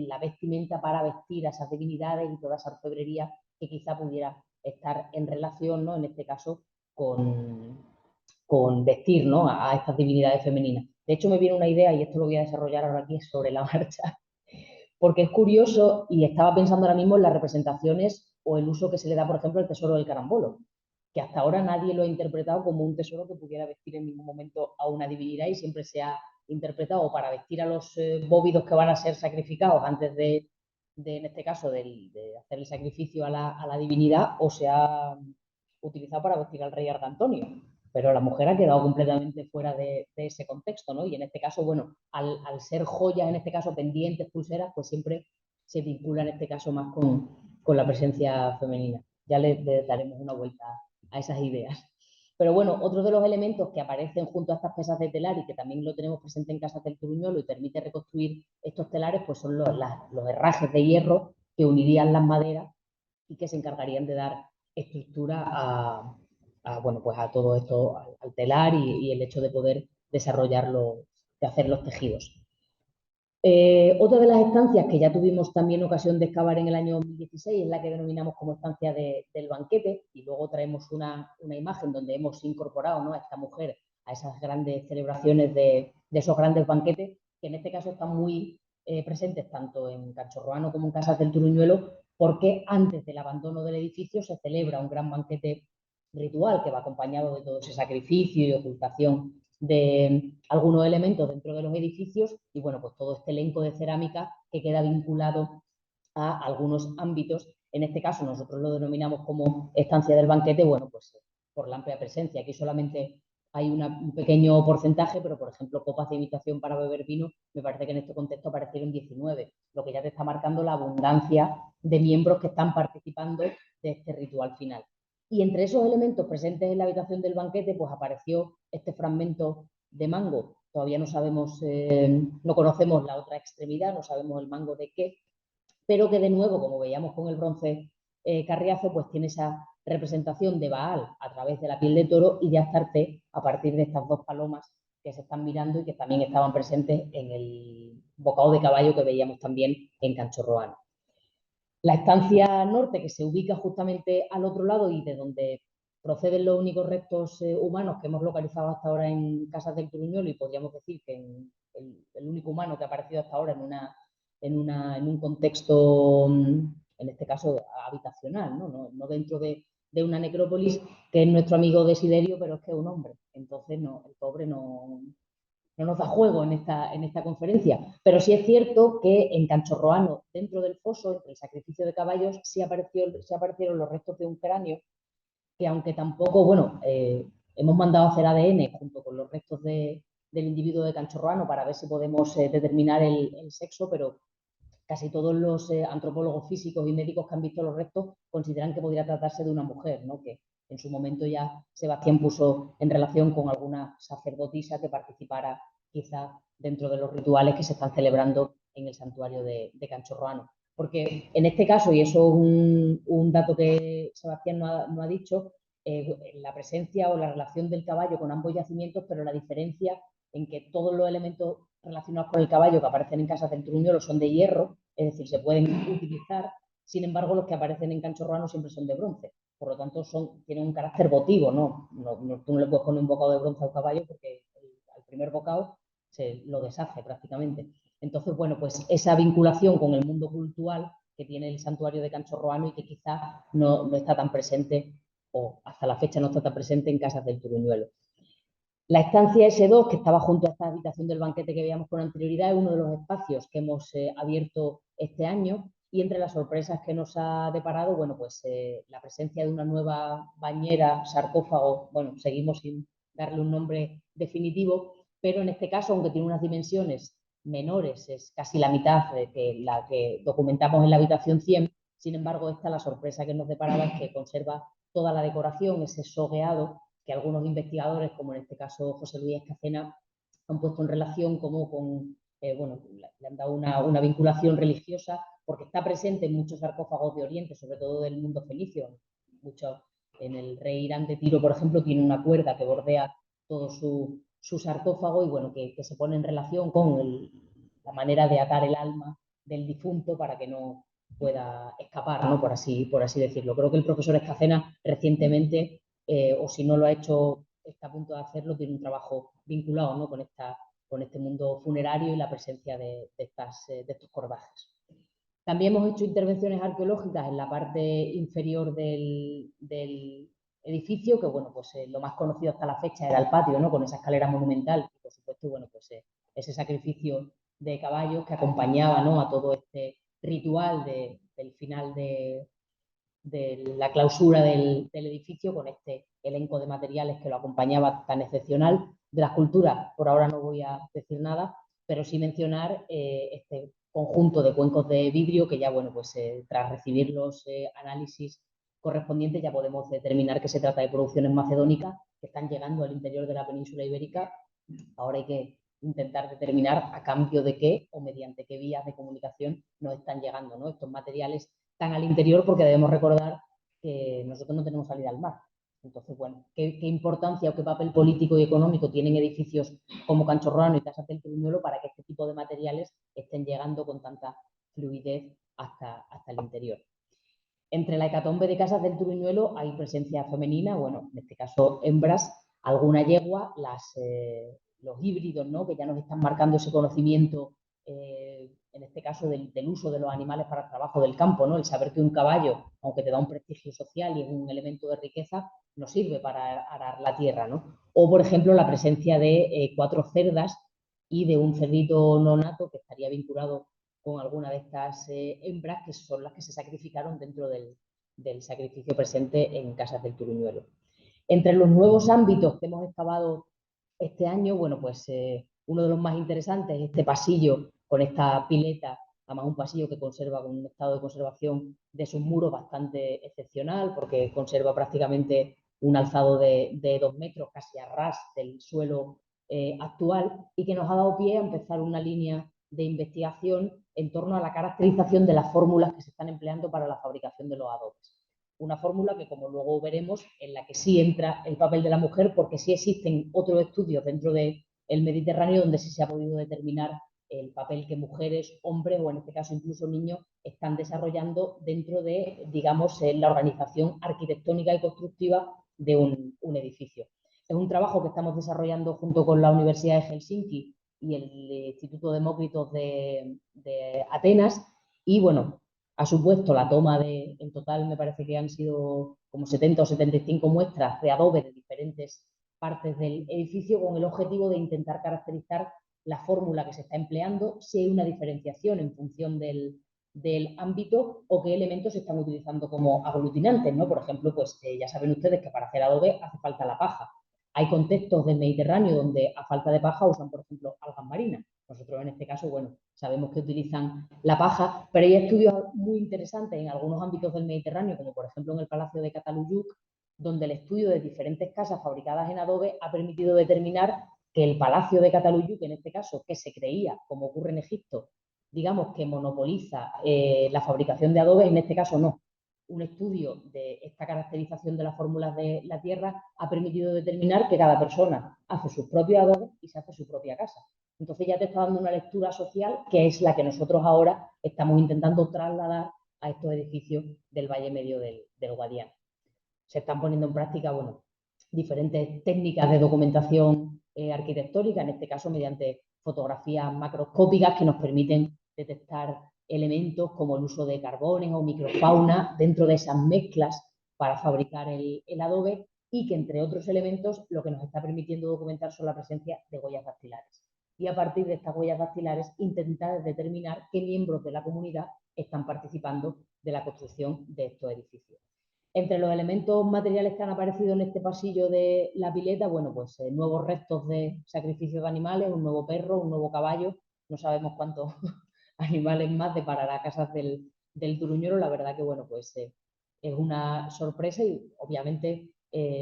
la vestimenta para vestir a esas divinidades y toda esa orfebrería que quizá pudiera estar en relación, ¿no? En este caso, con vestir, ¿no? a estas divinidades femeninas. De hecho, me viene una idea, y esto lo voy a desarrollar ahora aquí sobre la marcha, porque es curioso, y estaba pensando ahora mismo en las representaciones o el uso que se le da, por ejemplo, al tesoro del carambolo, que hasta ahora nadie lo ha interpretado como un tesoro que pudiera vestir en ningún momento a una divinidad, y siempre se ha interpretado para vestir a los bóvidos que van a ser sacrificados antes en este caso, de hacer el sacrificio a la divinidad, o se ha utilizado para vestir al rey Argantonio. Pero la mujer ha quedado completamente fuera de ese contexto, ¿no? Y en este caso, bueno, al ser joyas, en este caso pendientes, pulseras, pues siempre se vincula en este caso más con la presencia femenina. Ya le daremos una vuelta a esas ideas. Pero bueno, otro de los elementos que aparecen junto a estas pesas de telar, y que también lo tenemos presente en Casas del Turuñuelo y permite reconstruir estos telares, pues son los herrajes de hierro que unirían las maderas y que se encargarían de dar estructura bueno, pues a todo esto, al telar y el hecho de poder desarrollarlo, de hacer los tejidos. Otra de las estancias que ya tuvimos también ocasión de excavar en el año 2016 es la que denominamos como estancia del banquete, y luego traemos una imagen donde hemos incorporado, ¿no?, a esta mujer a esas grandes celebraciones de esos grandes banquetes, que en este caso están muy presentes tanto en Canchorroano como en Casas del Turuñuelo, porque antes del abandono del edificio se celebra un gran banquete ritual que va acompañado de todo ese sacrificio y ocultación de algunos elementos dentro de los edificios y bueno, pues todo este elenco de cerámica que queda vinculado a algunos ámbitos. En este caso nosotros lo denominamos como estancia del banquete, bueno, pues por la amplia presencia. Aquí solamente hay un pequeño porcentaje, pero por ejemplo copas de imitación para beber vino, me parece que en este contexto aparecieron 19, lo que ya te está marcando la abundancia de miembros que están participando de este ritual final. Y entre esos elementos presentes en la habitación del banquete, pues apareció este fragmento de mango. Todavía no sabemos, no conocemos la otra extremidad, no sabemos el mango de qué, pero que de nuevo, como veíamos con el bronce Carriazo, pues tiene esa representación de Baal a través de la piel de toro y de Astarte a partir de estas dos palomas que se están mirando y que también estaban presentes en el bocado de caballo que veíamos también en Canchorroano. La estancia norte, que se ubica justamente al otro lado y de donde proceden los únicos restos humanos que hemos localizado hasta ahora en Casas del Turuñuelo, y podríamos decir que el único humano que ha aparecido hasta ahora en un contexto, en este caso, habitacional, no dentro de una necrópolis, que es nuestro amigo Desiderio, pero es que es un hombre. Entonces, no, el pobre no nos da juego en esta conferencia. Pero sí es cierto que en Canchorroano, dentro del foso, entre el sacrificio de caballos, sí aparecieron los restos de un cráneo, que aunque tampoco, bueno, hemos mandado a hacer ADN junto con los restos del individuo de Canchorroano para ver si podemos determinar el sexo, pero casi todos los antropólogos físicos y médicos que han visto los restos consideran que podría tratarse de una mujer, ¿no? Que en su momento ya Sebastián puso en relación con alguna sacerdotisa que participara quizá dentro de los rituales que se están celebrando en el santuario de Canchorroano. Porque en este caso, y eso es un dato que Sebastián no ha dicho, la presencia o la relación del caballo con ambos yacimientos, pero la diferencia en que todos los elementos relacionados con el caballo que aparecen en Casas del Turuñuelo son de hierro, es decir, se pueden utilizar, sin embargo los que aparecen en Canchorroano siempre son de bronce, por lo tanto tienen un carácter votivo, tú no le puedes poner un bocado de bronce a un caballo porque al primer bocado se lo deshace prácticamente. Entonces, bueno, pues esa vinculación con el mundo cultural que tiene el santuario de Canchorroano y que quizá no está tan presente, o hasta la fecha no está tan presente en Casas del Turuñuelo. La estancia S2, que estaba junto a esta habitación del banquete que veíamos con anterioridad, es uno de los espacios que hemos abierto este año y entre las sorpresas que nos ha deparado, bueno, pues la presencia de una nueva bañera, sarcófago, bueno, seguimos sin darle un nombre definitivo, pero en este caso, aunque tiene unas dimensiones menores, es casi la mitad de la que documentamos en la habitación 100, sin embargo, la sorpresa que nos deparaba es que conserva toda la decoración, ese sogueado que algunos investigadores, como en este caso José Luis Escacena, han puesto en relación como con, bueno, le han dado una vinculación religiosa, porque está presente en muchos sarcófagos de Oriente, sobre todo del mundo fenicio. En el rey Irán de Tiro, por ejemplo, tiene una cuerda que bordea todo su sarcófago y bueno, que se pone en relación con la manera de atar el alma del difunto para que no pueda escapar, ¿no? Por así decirlo. Creo que el profesor Escacena recientemente o si no lo ha hecho, está a punto de hacerlo, tiene un trabajo vinculado, ¿no? con este mundo funerario y la presencia de estos corbajes. También hemos hecho intervenciones arqueológicas en la parte inferior del edificio, que bueno, pues lo más conocido hasta la fecha era el patio, ¿no? Con esa escalera monumental y por supuesto, bueno, pues ese sacrificio de caballos que acompañaba, ¿no? A todo este ritual del final de la clausura del edificio con este elenco de materiales que lo acompañaba tan excepcional. De la escultura, por ahora no voy a decir nada, pero sí mencionar este conjunto de cuencos de vidrio que ya, bueno, pues tras recibir los análisis correspondientes ya podemos determinar que se trata de producciones macedónicas que están llegando al interior de la península ibérica. Ahora hay que intentar determinar a cambio de qué o mediante qué vías de comunicación nos están llegando, ¿no? Estos materiales tan al interior, porque debemos recordar que nosotros no tenemos salida al mar. Entonces, bueno, ¿qué importancia o qué papel político y económico tienen edificios como Canchorroano y Casas del Turuñuelo para que este tipo de materiales estén llegando con tanta fluidez hasta el interior? Entre la hecatombe de Casas del Turuñuelo hay presencia femenina, bueno, en este caso hembras, alguna yegua, los híbridos, ¿no? Que ya nos están marcando ese conocimiento, en este caso del uso de los animales para el trabajo del campo, ¿no? El saber que un caballo, aunque te da un prestigio social y es un elemento de riqueza, no sirve para arar la tierra, ¿no? O, por ejemplo, la presencia de 4 cerdas y de un cerdito nonato que estaría vinculado con alguna de estas hembras, que son las que se sacrificaron dentro del sacrificio presente en Casas del Turuñuelo. Entre los nuevos ámbitos que hemos excavado este año, bueno, pues uno de los más interesantes es este pasillo con esta pileta, además un pasillo que conserva con un estado de conservación de sus muros bastante excepcional, porque conserva prácticamente un alzado de 2 metros, casi a ras del suelo actual, y que nos ha dado pie a empezar una línea de investigación en torno a la caracterización de las fórmulas que se están empleando para la fabricación de los adobes. Una fórmula que, como luego veremos, en la que sí entra el papel de la mujer, porque sí existen otros estudios dentro del Mediterráneo donde sí se ha podido determinar el papel que mujeres, hombres o en este caso incluso niños están desarrollando dentro de, digamos, la organización arquitectónica y constructiva de un edificio. Es un trabajo que estamos desarrollando junto con la Universidad de Helsinki y el Instituto Demócritos de Atenas, y bueno, ha supuesto la toma de, en total me parece que han sido como 70 o 75 muestras de adobe de diferentes partes del edificio, con el objetivo de intentar caracterizar la fórmula que se está empleando, si hay una diferenciación en función del ámbito o qué elementos se están utilizando como aglutinantes, ¿no? Por ejemplo, pues ya saben ustedes que para hacer adobe hace falta la paja. Hay contextos del Mediterráneo donde a falta de paja usan, por ejemplo, algas marinas. Nosotros en este caso, bueno, sabemos que utilizan la paja, pero hay estudios muy interesantes en algunos ámbitos del Mediterráneo, como por ejemplo en el Palacio de Cataluyuk, donde el estudio de diferentes casas fabricadas en adobe ha permitido determinar que el Palacio de Cataluyuk, en este caso, que se creía, como ocurre en Egipto, digamos que monopoliza la fabricación de adobe, en este caso no. Un estudio de esta caracterización de las fórmulas de la tierra ha permitido determinar que cada persona hace sus propios adobes y se hace su propia casa. Entonces ya te está dando una lectura social que es la que nosotros ahora estamos intentando trasladar a estos edificios del Valle Medio del Guadiana. Se están poniendo en práctica, bueno, diferentes técnicas de documentación arquitectónica, en este caso mediante fotografías macroscópicas que nos permiten detectar elementos como el uso de carbones o microfauna dentro de esas mezclas para fabricar el adobe, y que, entre otros elementos, lo que nos está permitiendo documentar son la presencia de huellas dactilares. Y a partir de estas huellas dactilares intentar determinar qué miembros de la comunidad están participando de la construcción de estos edificios. Entre los elementos materiales que han aparecido en este pasillo de la pileta, bueno, pues nuevos restos de sacrificio de animales, un nuevo perro, un nuevo caballo, no sabemos cuántos animales más deparará Casas del Turuñuelo. La verdad que, bueno, pues es una sorpresa y obviamente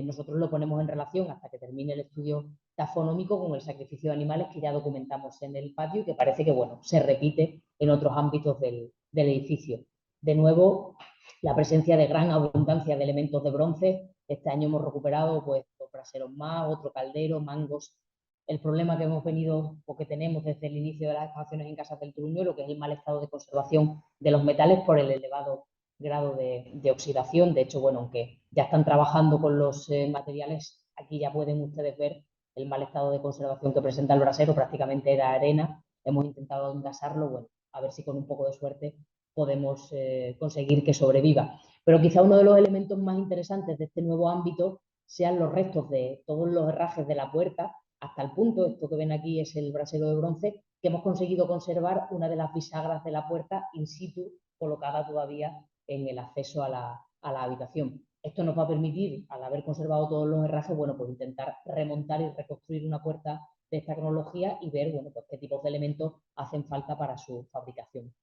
nosotros lo ponemos en relación hasta que termine el estudio tafonómico con el sacrificio de animales que ya documentamos en el patio y que parece que, bueno, se repite en otros ámbitos del edificio. De nuevo, la presencia de gran abundancia de elementos de bronce. Este año hemos recuperado pues 2 braseros más, otro caldero, mangos. El problema que hemos venido o que tenemos desde el inicio de las excavaciones en Casas del Turuñuelo, que es el mal estado de conservación de los metales por el elevado grado de oxidación. De hecho, bueno, aunque ya están trabajando con los materiales, aquí ya pueden ustedes ver el mal estado de conservación que presenta el brasero, prácticamente era arena. Hemos intentado engasarlo, bueno, a ver si con un poco de suerte podemos conseguir que sobreviva. Pero quizá uno de los elementos más interesantes de este nuevo ámbito sean los restos de todos los herrajes de la puerta, hasta el punto, esto que ven aquí es el brasero de bronce, que hemos conseguido conservar una de las bisagras de la puerta in situ, colocada todavía en el acceso a la habitación. Esto nos va a permitir, al haber conservado todos los herrajes, bueno, pues intentar remontar y reconstruir una puerta de esta cronología y ver, bueno, pues qué tipos de elementos hacen falta para su fabricación.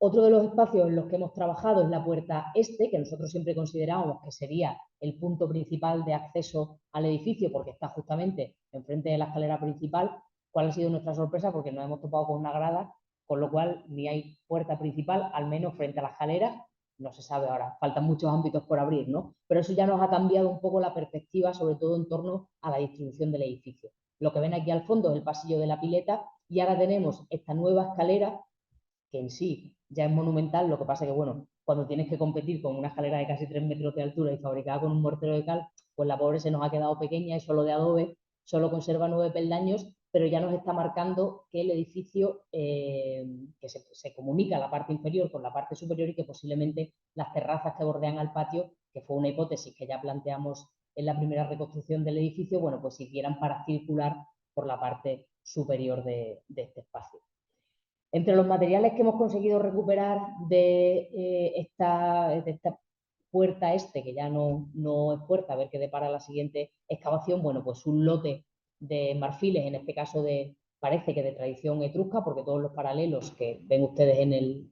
Otro de los espacios en los que hemos trabajado es la puerta este, que nosotros siempre considerábamos que sería el punto principal de acceso al edificio, porque está justamente enfrente de la escalera principal. ¿Cuál ha sido nuestra sorpresa? Porque nos hemos topado con una grada, con lo cual ni hay puerta principal, al menos frente a la escalera. No se sabe ahora, faltan muchos ámbitos por abrir, ¿no? Pero eso ya nos ha cambiado un poco la perspectiva, sobre todo en torno a la distribución del edificio. Lo que ven aquí al fondo es el pasillo de la pileta, y ahora tenemos esta nueva escalera que en sí ya es monumental. Lo que pasa que, bueno, cuando tienes que competir con una escalera de casi 3 metros de altura y fabricada con un mortero de cal, pues la pobre se nos ha quedado pequeña y solo de adobe, solo conserva 9 peldaños, pero ya nos está marcando que el edificio, que se comunica la parte inferior con la parte superior y que posiblemente las terrazas que bordean al patio, que fue una hipótesis que ya planteamos en la primera reconstrucción del edificio, bueno, pues sirvieran para circular por la parte superior de este espacio. Entre los materiales que hemos conseguido recuperar de esta puerta este, que ya no es puerta, a ver qué depara la siguiente excavación, bueno, pues un lote de marfiles, en este caso parece que de tradición etrusca, porque todos los paralelos que ven ustedes en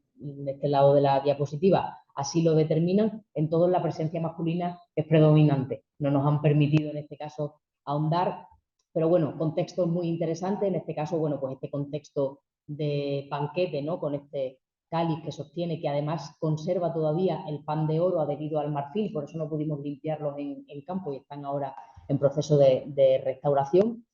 este lado de la diapositiva así lo determinan, en todos la presencia masculina es predominante. No nos han permitido en este caso ahondar, pero bueno, contexto muy interesante, en este caso, bueno, pues este contexto de banquete, ¿no? Con este cáliz que sostiene, que además conserva todavía el pan de oro adherido al marfil, por eso no pudimos limpiarlos en campo y están ahora en proceso de restauración.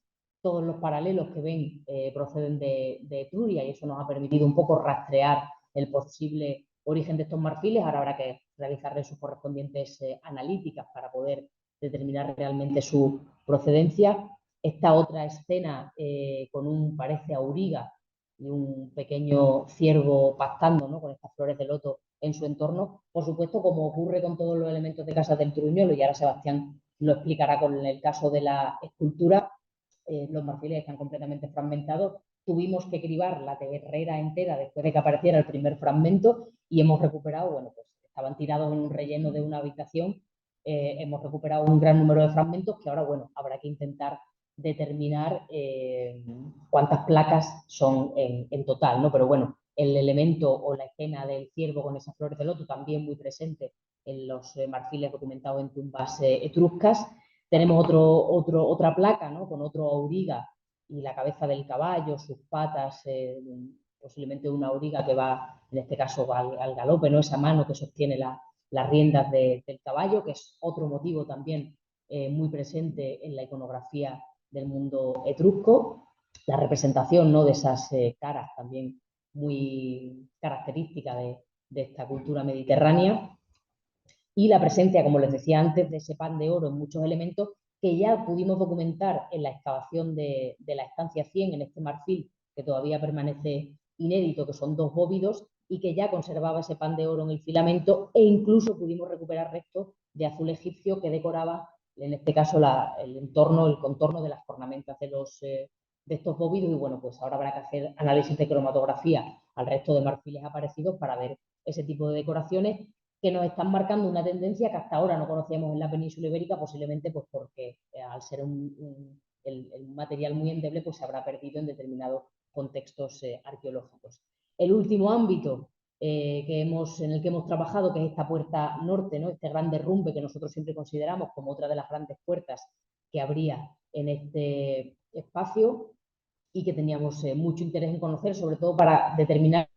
Todos los paralelos que ven proceden de Etruria y eso nos ha permitido un poco rastrear el posible origen de estos marfiles. Ahora habrá que realizarle sus correspondientes analíticas para poder determinar realmente su procedencia. Esta otra escena con parece auriga y un pequeño ciervo pastando, ¿no? Con estas flores de loto en su entorno. Por supuesto, como ocurre con todos los elementos de Casa del Truñuelo, y ahora Sebastián lo explicará con el caso de la escultura, los marfiles están completamente fragmentados. Tuvimos que cribar la terrera entera después de que apareciera el primer fragmento y hemos recuperado, bueno, pues estaban tirados en un relleno de una habitación, hemos recuperado un gran número de fragmentos que ahora, bueno, habrá que intentar determinar cuántas placas son en total, ¿no? Pero bueno, el elemento o la escena del ciervo con esas flores de loto también muy presente en los marfiles documentados en tumbas etruscas. Tenemos otra placa, ¿no? Con otro auriga y la cabeza del caballo, sus patas, posiblemente una auriga que va, en este caso, va al galope, ¿no? Esa mano que sostiene las riendas del caballo, que es otro motivo también muy presente en la iconografía del mundo etrusco. La representación, ¿no? De esas caras también muy característica de esta cultura mediterránea y la presencia, como les decía antes, de ese pan de oro en muchos elementos que ya pudimos documentar en la excavación de la estancia 100 en este marfil, que todavía permanece inédito, que son dos bóvidos, y que ya conservaba ese pan de oro en el filamento, e incluso pudimos recuperar restos de azul egipcio que decoraba, en este caso, el contorno de las cornamentas de estos bóvidos, y bueno, pues ahora habrá que hacer análisis de cromatografía al resto de marfiles aparecidos para ver ese tipo de decoraciones que nos están marcando una tendencia que hasta ahora no conocíamos en la península ibérica, posiblemente pues porque al ser el material muy endeble, pues se habrá perdido en determinados contextos arqueológicos. El último ámbito en el que hemos trabajado, que es esta puerta norte, ¿no? Este gran derrumbe que nosotros siempre consideramos como otra de las grandes puertas que habría en este espacio y que teníamos mucho interés en conocer, sobre todo para determinar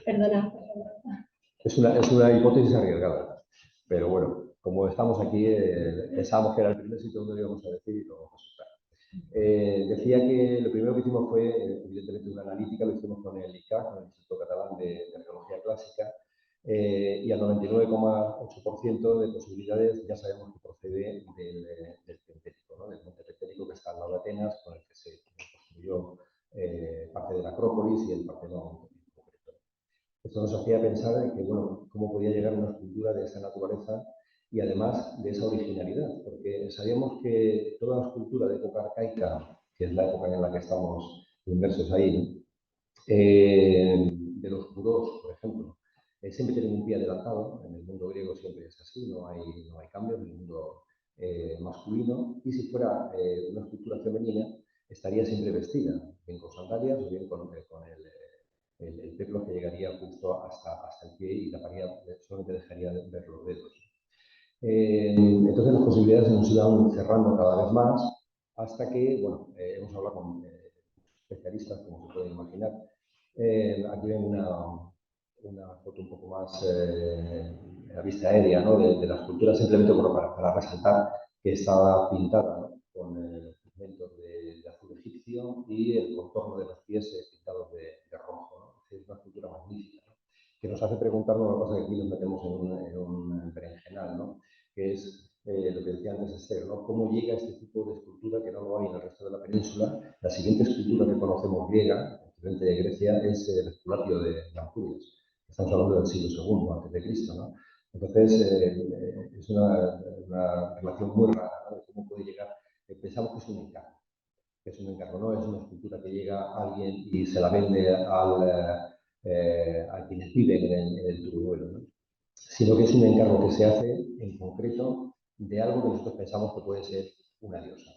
Perdona. Es una hipótesis arriesgada, pero bueno, como estamos aquí, pensábamos que era el primer sitio donde íbamos a decir y lo vamos a soltar. Decía que lo primero que hicimos fue, evidentemente, una analítica, lo hicimos con el ICAC, con el Instituto Catalán de Arqueología Clásica, y al 99,8% de posibilidades ya sabemos que procede del Pentélico, ¿no? Del monte Pentélico que está al lado de Atenas, con el que se construyó parte de la Acrópolis y el Partenón en concreto. Esto nos hacía pensar en que, bueno, cómo podía llegar una escultura de esa naturaleza y además de esa originalidad, porque sabíamos que toda escultura de época arcaica, que es la época en la que estamos inmersos ahí, de los judíos, por ejemplo, siempre tienen un pie adelantado, en el mundo griego siempre es así, no hay cambios, en el mundo masculino, y si fuera una escultura femenina, estaría siempre vestida, bien con sandalias o bien con el peplo que llegaría justo hasta el pie y taparía, solamente dejaría ver los dedos. Entonces las posibilidades se nos iban cerrando cada vez más hasta que, bueno, hemos hablado con especialistas, como se pueden imaginar. Aquí ven una foto un poco más a vista aérea, ¿no? de la escultura, simplemente bueno, para resaltar que estaba pintada, ¿no? Con pigmentos de azul egipcio y el contorno de los pies pintados de rojo, ¿no? Es una escultura magnífica, ¿no? Que nos hace preguntarnos, lo que pasa es que aquí nos metemos en un berenjenal, ¿no? Que es lo que decía antes Esther, ¿no? ¿Cómo llega este tipo de escultura que no lo hay en el resto de la península? La siguiente escultura que conocemos griega, frente de Grecia, es el Esculatio de Ampurias. Estamos hablando del siglo II antes de Cristo, ¿no? Entonces, es una relación muy rara, ¿no? De cómo puede llegar. Pensamos que es un encargo, no es una escultura que llega a alguien y se la vende a quienes viven en el Turuduelo, ¿no? Sino que es un encargo que se hace en concreto de algo que nosotros pensamos que puede ser una diosa.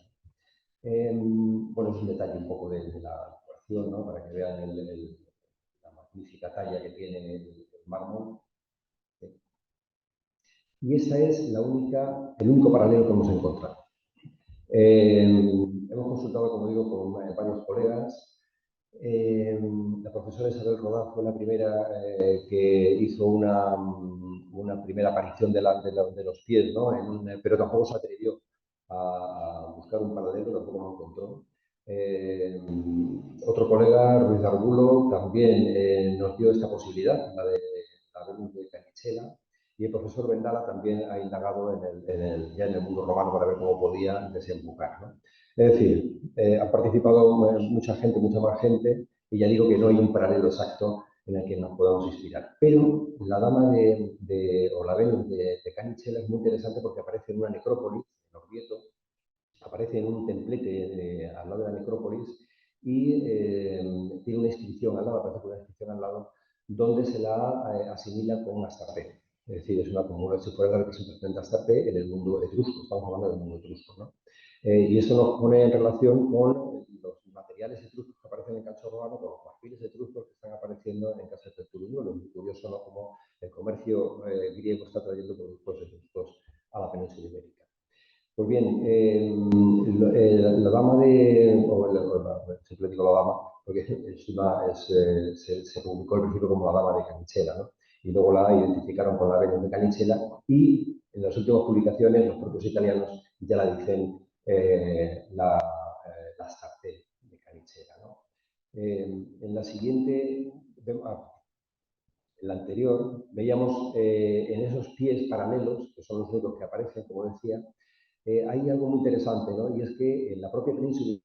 Bueno, es un detalle un poco de la decoración, ¿no? Para que vean la magnífica talla que tiene el mármol. Y esta es el único paralelo que hemos encontrado. Hemos consultado, como digo, con varios colegas. La profesora Isabel Rodán fue la primera que hizo una primera aparición de los pies, ¿no? Pero tampoco se atrevió a buscar un paralelo, tampoco lo encontró. Otro colega, Ruiz Arbulo, también nos dio esta posibilidad, la de la Venus de Canichela, y el profesor Vendala también ha indagado ya en el mundo romano para ver cómo podía desembocar, ¿no? Es decir, ha participado mucha gente, mucha más gente, y ya digo que no hay un paralelo exacto en el que nos podamos inspirar. Pero la dama o la Venus de Canichela es muy interesante porque aparece en una necrópolis, en Orvieto, aparece en un templete al lado de la necrópolis y tiene una inscripción al lado, aparece con una inscripción al lado, donde se la asimila con Astarte. Es decir, es como si fuera la representación de Astarte en el mundo etrusco, estamos hablando del mundo etrusco, ¿no? Y eso nos pone en relación con los materiales etruscos que aparecen en Calcho Romano, con los marfiles etruscos que están apareciendo en Casas del Turuduelo. Es muy curioso, ¿no? Cómo el comercio griego está trayendo productos etruscos a la península ibérica. Pues bien, la dama siempre digo la dama, porque se publicó al principio como la dama de Canichela, ¿no? Y luego la identificaron con la Venus de Canichela y en las últimas publicaciones los propios italianos ya la dicen la Astarte de Canichela, ¿no? En la siguiente, en la anterior, veíamos en esos pies paralelos, que son los únicos que aparecen, como decía, hay algo muy interesante, ¿no? Y es que en la propia península